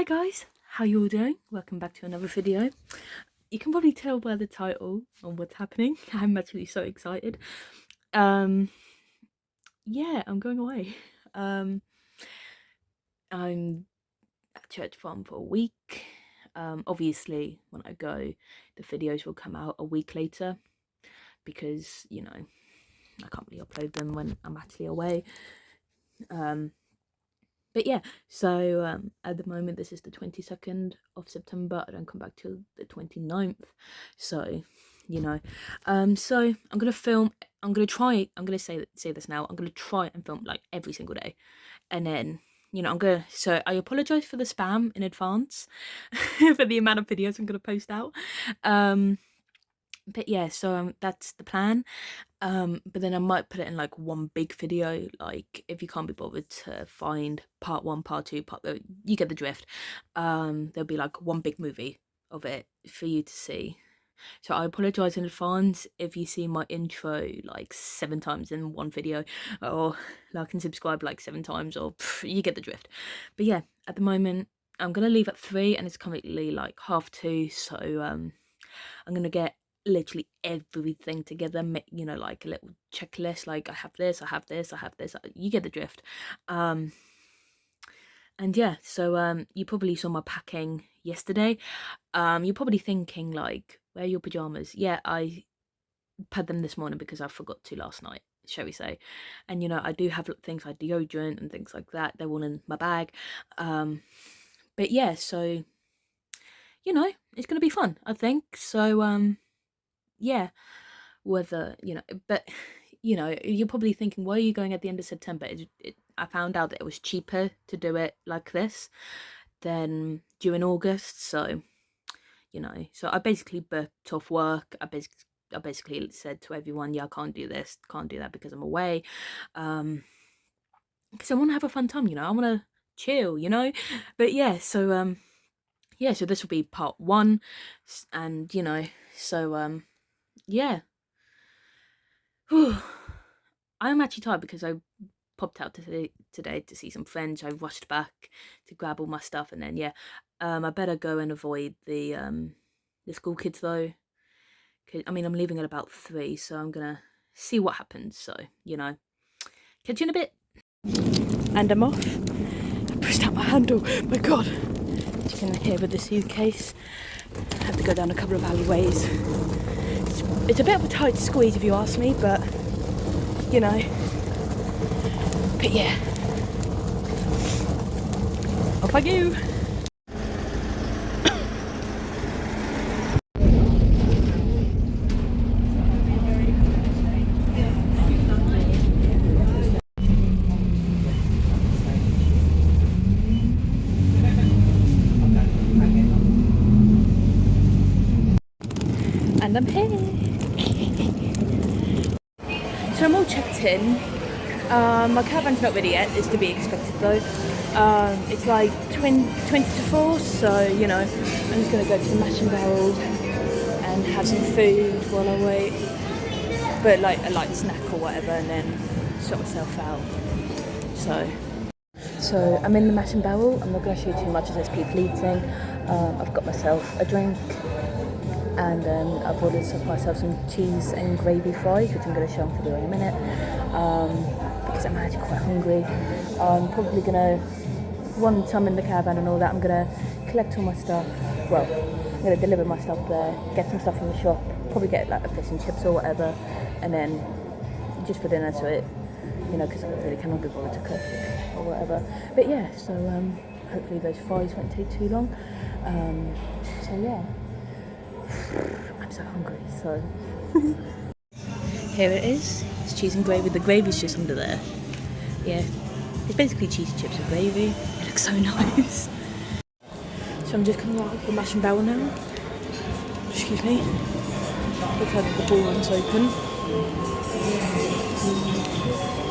Hi guys, how you all doing? Welcome back to another video. You can probably tell by the title on what's happening. I'm actually so excited. Yeah, I'm going away. I'm at church farm for a week. Obviously when I go, the videos will come out a week later because, you know, I can't really upload them when I'm actually away. But yeah, so at the moment this is the 22nd of September. I don't come back till the 29th. So, you know, so I'm gonna film. I'm gonna say this now. I'm gonna try and film like every single day, and then you know So I apologize for the spam in advance for the amount of videos I'm gonna post out. But yeah, so that's the plan. But then I might put it in like one big video, like if you can't be bothered to find part 1, part 2, you get the drift. There'll be like one big movie of it for you to see. So I apologize in advance if you see my intro like 7 times in one video, or like and subscribe like 7 times, or you get the drift. But yeah, at the moment I'm gonna leave at 3 and it's currently like 2:30, so I'm gonna get literally everything together, you know, like a little checklist, like I have this, I have this, I have this, you get the drift. And yeah, so you probably saw my packing yesterday. You're probably thinking like, where are your pajamas? Yeah, I had them this morning because I forgot to last night, shall we say. And you know, I do have things like deodorant and things like that, they're all in my bag. But yeah, so you know, it's gonna be fun, I think. So yeah, whether you know, but you know, you're probably thinking, why are you going at the end of September? I found out that it was cheaper to do it like this than during August. So you know, so I basically booked off work. I basically said to everyone, yeah, I can't do this, can't do that because I'm away, because I want to have a fun time, you know, I want to chill, you know. But yeah, so yeah, so this will be part 1, and you know, so yeah. I'm actually tired because I popped out today to see some friends. I rushed back to grab all my stuff, and then yeah, I better go and avoid the school kids though. I mean, I'm leaving at about 3, so I'm gonna see what happens. So you know, catch you in a bit. And I'm off. I pushed out my handle. My God! As you can hear with the suitcase, I have to go down a couple of alleyways. It's a bit of a tight squeeze if you ask me, but you know. But yeah, off I go. And I'm here. So I'm all checked in. My caravan's not ready yet, it's to be expected though. It's like 20 to 4, so you know, I'm just gonna go to the Mash and Barrel and have some food while I wait, but like a light snack or whatever, and then sort myself out. So I'm in the Mash and Barrel. I'm not gonna show you too much as there's people eating. I've got myself a drink, and then I've ordered myself some cheese and gravy fries, which I'm going to show on video in a minute, because I'm actually quite hungry. I'm probably going to, once I'm in the caravan and all that, I'm going to collect all my stuff. Well, I'm going to deliver my stuff there, get some stuff from the shop, probably get like a fish and chips or whatever, and then just for dinner, so it, you know, because I really cannot be bothered to cook or whatever. But yeah, so hopefully those fries won't take too long. So yeah. I'm so hungry, so here it is. It's cheese and gravy. The gravy's just under there. Yeah, it's basically cheese, chips and gravy. It looks so nice. So I'm just coming out of the Mash and Barrel now. Excuse me. Look how the ball runs open.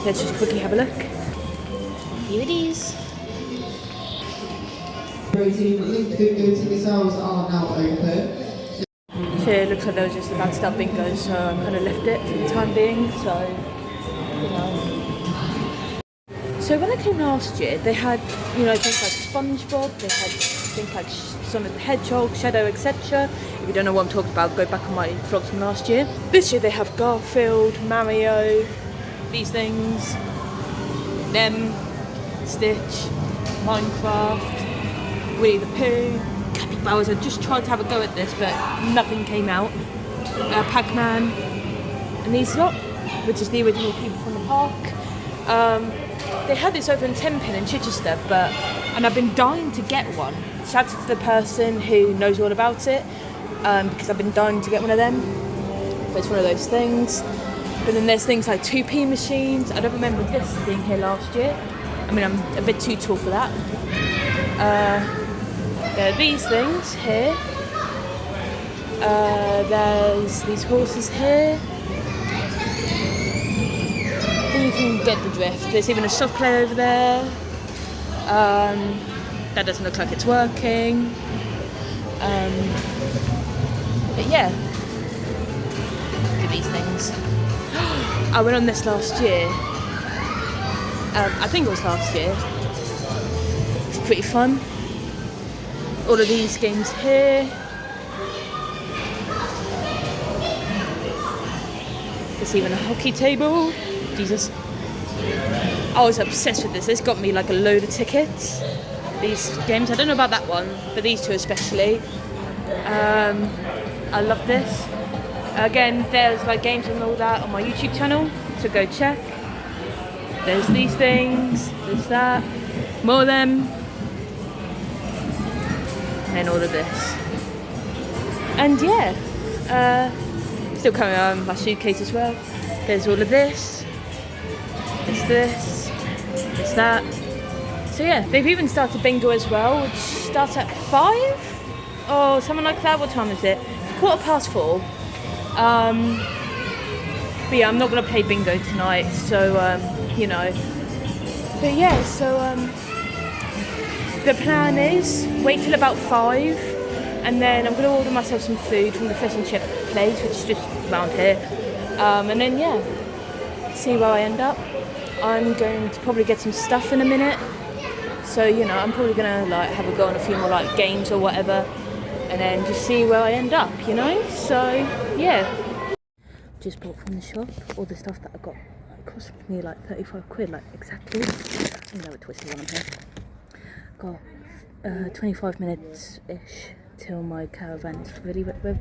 Let's just quickly have a look. Here it is. Linked ticket sales are now open. So it looks like there was just a bad start bingo, so I kind of left it for the time being, so, you know. So when I came last year, they had, you know, things like SpongeBob, they had things like Sonic the Hedgehog, Shadow, etc. If you don't know what I'm talking about, go back on my vlogs from last year. This year they have Garfield, Mario, these things, them, Stitch, Minecraft, Winnie the Pooh, Capybara. I just tried to have a go at this, but nothing came out. Pac-Man, and these lot, which is the original people from the park. They had this over in Tenpin in Chichester, and I've been dying to get one. Shout out to the person who knows all about it, because I've been dying to get one of them. But it's one of those things. But then there's things like 2p machines. I don't remember this being here last year. I mean, I'm a bit too tall for that. There are these things here. There's these horses here. I think you can get the drift. There's even a soft play over there. That doesn't look like it's working. But yeah, look at these things. I went on this last year. I think it was last year. It's pretty fun. All of these games here. There's even a hockey table. Jesus. I was obsessed with this. This got me like a load of tickets. These games, I don't know about that one, but these two especially. I love this. Again, there's like games and all that on my YouTube channel, so go check. There's these things, there's that, more of them, and all of this. And yeah, still carrying on my suitcase as well. There's all of this, there's this, there's that. So yeah, they've even started bingo as well, which starts at 5 or something like that. What time is it? It's 4:15. But yeah, I'm not going to play bingo tonight, so you know. But yeah, so the plan is wait till about 5, and then I'm going to order myself some food from the fish and chip place, which is just around here. And then yeah, see where I end up. I'm going to probably get some stuff in a minute. So, you know, I'm probably going to like have a go on a few more like games or whatever, and then just see where I end up, you know? So, yeah. Just bought from the shop all the stuff that I got. It cost me like 35 quid, like exactly. I know what twisted one I'm here. Got 25 minutes-ish till my caravan is ready. I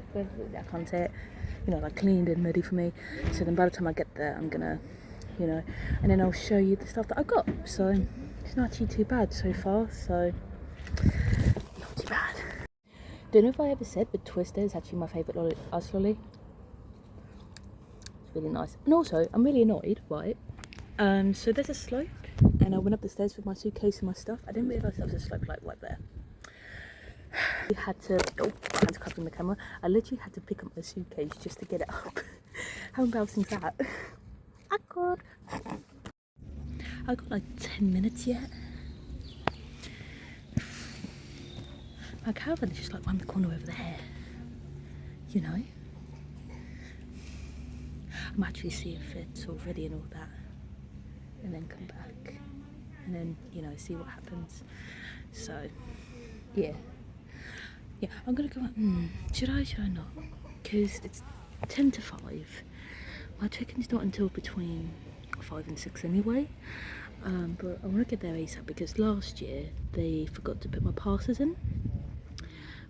can't say it. You know, like cleaned and ready for me. So then by the time I get there, I'm going to, you know, and then I'll show you the stuff that I got. So it's not actually too bad so far, so not too bad. Don't know if I ever said, but Twister is actually my favourite ice lolly. It's really nice. And also, I'm really annoyed, right? So there's a slope, and I went up the stairs with my suitcase and my stuff. I didn't realise there was a slope like right there. I had to, my hands covering the camera. I literally had to pick up my suitcase just to get it up. How embarrassing is that? Awkward. I've got like 10 minutes yet. My caravan is just like round the corner over there. You know? I might actually see if it's all ready and all that. And then come back. And then, you know, see what happens. So, yeah. Yeah, I'm gonna go out. Should I not? Because it's 10 to 5. My check-in's not until between 5 and 6 anyway. But I want to get there ASAP because last year they forgot to put my passes in,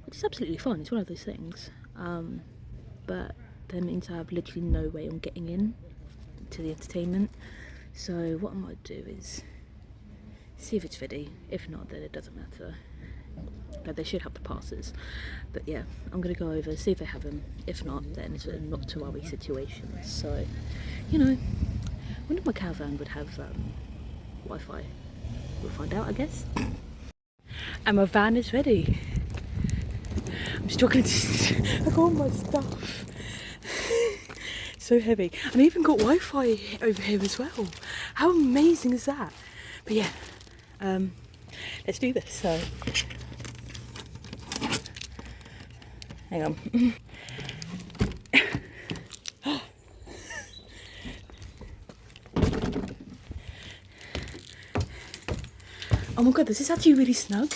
which is absolutely fine. It's one of those things. But that means I have literally no way on getting in to the entertainment. So what I might do is see if it's ready. If not, then it doesn't matter. But they should have the passes. But yeah, I'm gonna go over, see if they have them. If not, then it's a not to worry situation. So, you know, I wonder if my caravan would have Wi-Fi. We'll find out, I guess. And my van is ready. I'm struggling to I got all my stuff. So heavy. And I even got Wi-Fi over here as well. How amazing is that? But yeah, let's do this. So hang on. Oh my god, this is actually really snug.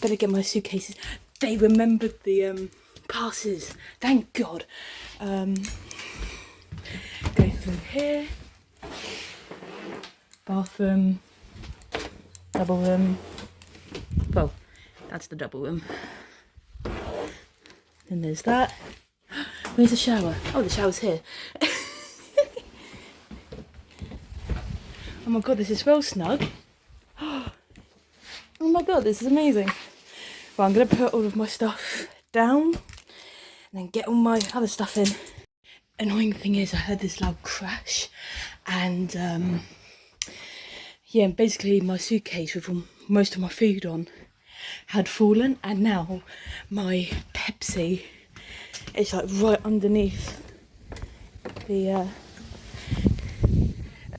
better get my suitcases. They remembered the passes. Thank God. Go through here. Bathroom. Double room. Well, that's the double room. Then there's that. Where's the shower? Oh, the shower's here. Oh my God, this is well snug. Oh my God, this is amazing. Well, I'm going to put all of my stuff down and then get all my other stuff in. Annoying thing is I heard this loud crash and yeah, basically my suitcase with most of my food on had fallen, and now my Pepsi is like right underneath the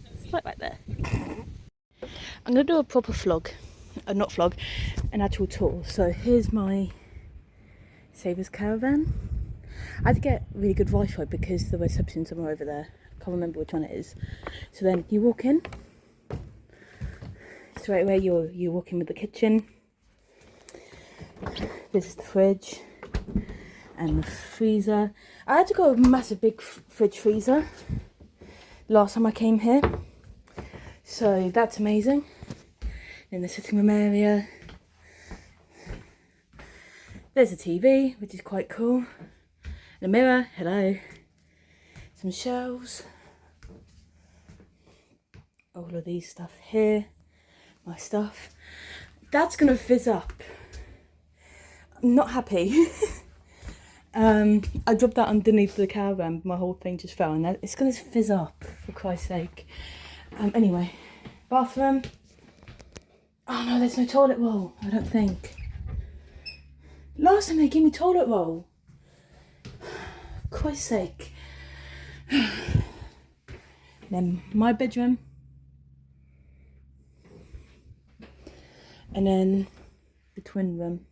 it's like right there. I'm gonna do a proper vlog, not vlog, an actual tour. So here's my Savers caravan. I had to get really good Wi-Fi because the reception's somewhere over there. I can't remember which one it is. So then you walk in, straight away you're walking with the kitchen. This is the fridge and the freezer. I had to go with a massive big fridge freezer last time I came here, so that's amazing. In the sitting room area, there's a TV, which is quite cool. And a mirror, hello. Some shelves. All of these stuff here, my stuff. That's gonna fizz up. I'm not happy. I dropped that underneath the caravan, my whole thing just fell, and it's gonna fizz up, for Christ's sake. Anyway, bathroom. Oh no, there's no toilet roll, I don't think. Last time they gave me toilet roll. For Christ's sake. Then my bedroom. And then the twin room.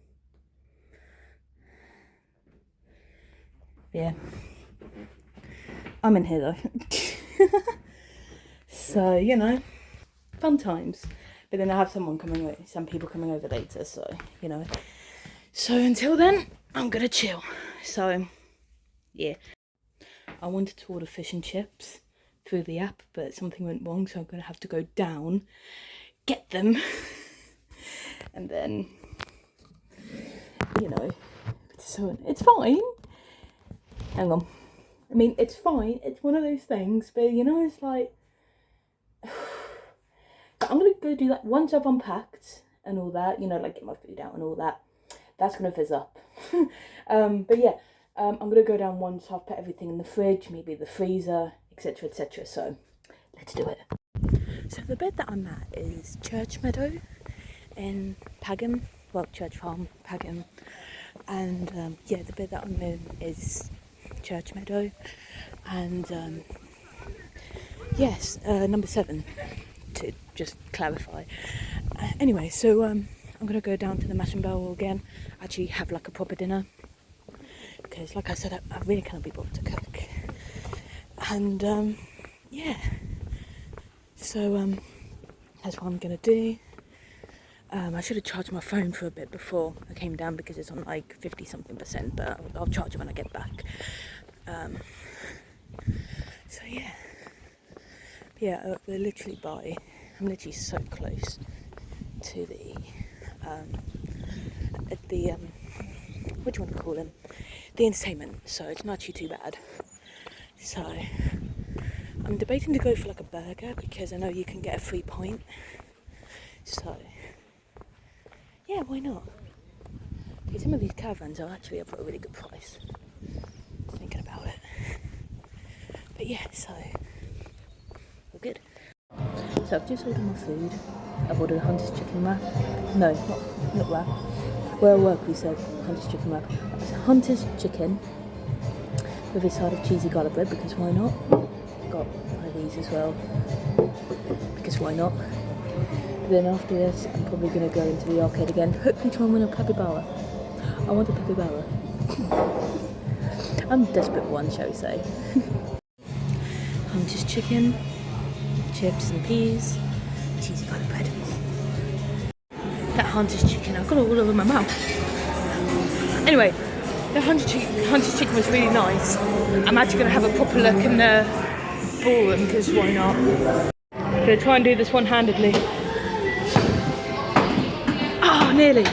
Yeah. I'm in here though. So, you know, fun times. But then I have some people coming over later, so, you know. So until then, I'm gonna chill. So, yeah. I wanted to order fish and chips through the app, but something went wrong, so I'm gonna have to go down, get them, and then, you know, so it's fine. Hang on. I mean, it's fine. It's one of those things, but you know, it's like, I'm gonna go do that once I've unpacked and all that, you know, like get my food out and all that. That's gonna fizz up. But yeah, I'm gonna go down once I've put everything in the fridge, maybe the freezer, etc, etc. So let's do it. So the bed that I'm at is Church Meadow in Pagham, well, Church Farm, Pagham, and yeah, the bed that I'm in is Church Meadow, and yes, number 7, to just clarify. Anyway, so I'm gonna go down to the Mash and Barrel again, actually have like a proper dinner, because like I said, I really cannot be bothered to cook. And yeah, so that's what I'm gonna do. I should have charged my phone for a bit before I came down because it's on like 50-something%, but I'll charge it when I get back. So yeah, we're literally I'm literally so close to the what do you want to call them? The entertainment, so it's not actually too bad. So I'm debating to go for like a burger because I know you can get a free pint. So yeah, why not? Because some of these caravans are actually up at a really good price. Thinking about it. But yeah, so we're good. So I've just ordered my food. I've ordered a Hunter's chicken wrap. No, not wrap. Where I work we said Hunter's chicken wrap. It's Hunter's chicken with a side of cheesy garlic bread, because why not? Got one of these as well, because why not? Then after this, I'm probably going to go into the arcade again. Hopefully try and win a capybara. I want a capybara. I'm desperate for one, shall we say. Hunter's chicken, chips and peas, cheesy garlic bread. That Hunter's chicken, I've got it all over my mouth. Anyway, the Hunter's chicken was really nice. I'm actually going to have a proper look in the ballroom, because why not? I'm going to try and do this one-handedly. Oh, nearly.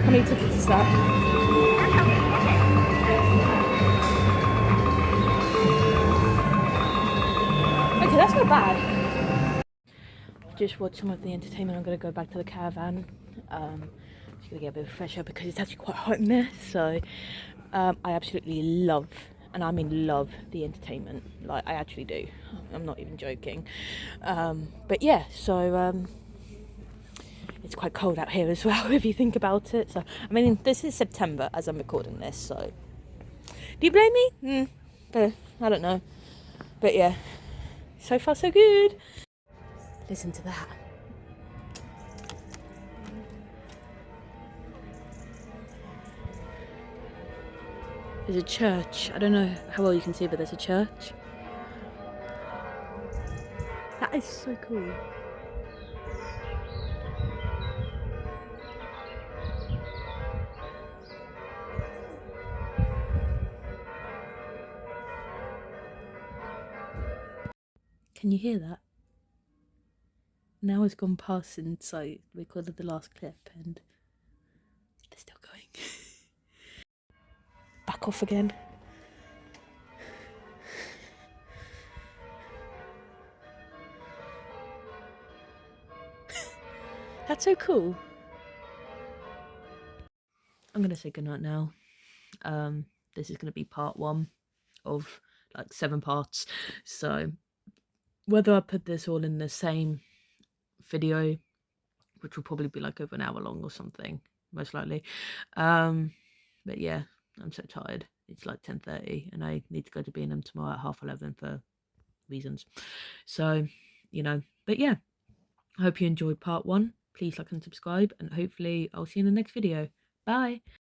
How many tickets is that? Okay, that's not bad. I've just watched some of the entertainment. I'm going to go back to the caravan. Just going to get a bit of fresh air because it's actually quite hot in there. So I absolutely love, and I mean love, the entertainment. Like, I actually do. I'm not even joking. But yeah, so it's quite cold out here as well, if you think about it. So, I mean, this is September as I'm recording this, so do you blame me? I don't know. But yeah, so far so good. Listen to that. There's a church. I don't know how well you can see, but there's a church. That is so cool. Can you hear that? Now it's gone past since I recorded the last clip and they're still going. Back off again. That's so cool. I'm gonna say goodnight now. This is gonna be part 1 of like 7 parts. So whether I put this all in the same video, which will probably be like over an hour long or something, most likely. But yeah, I'm so tired. It's like 10:30 and I need to go to B&M tomorrow at 11:30 for reasons. So, you know, but yeah, I hope you enjoyed part 1. Please like and subscribe, and hopefully I'll see you in the next video. Bye.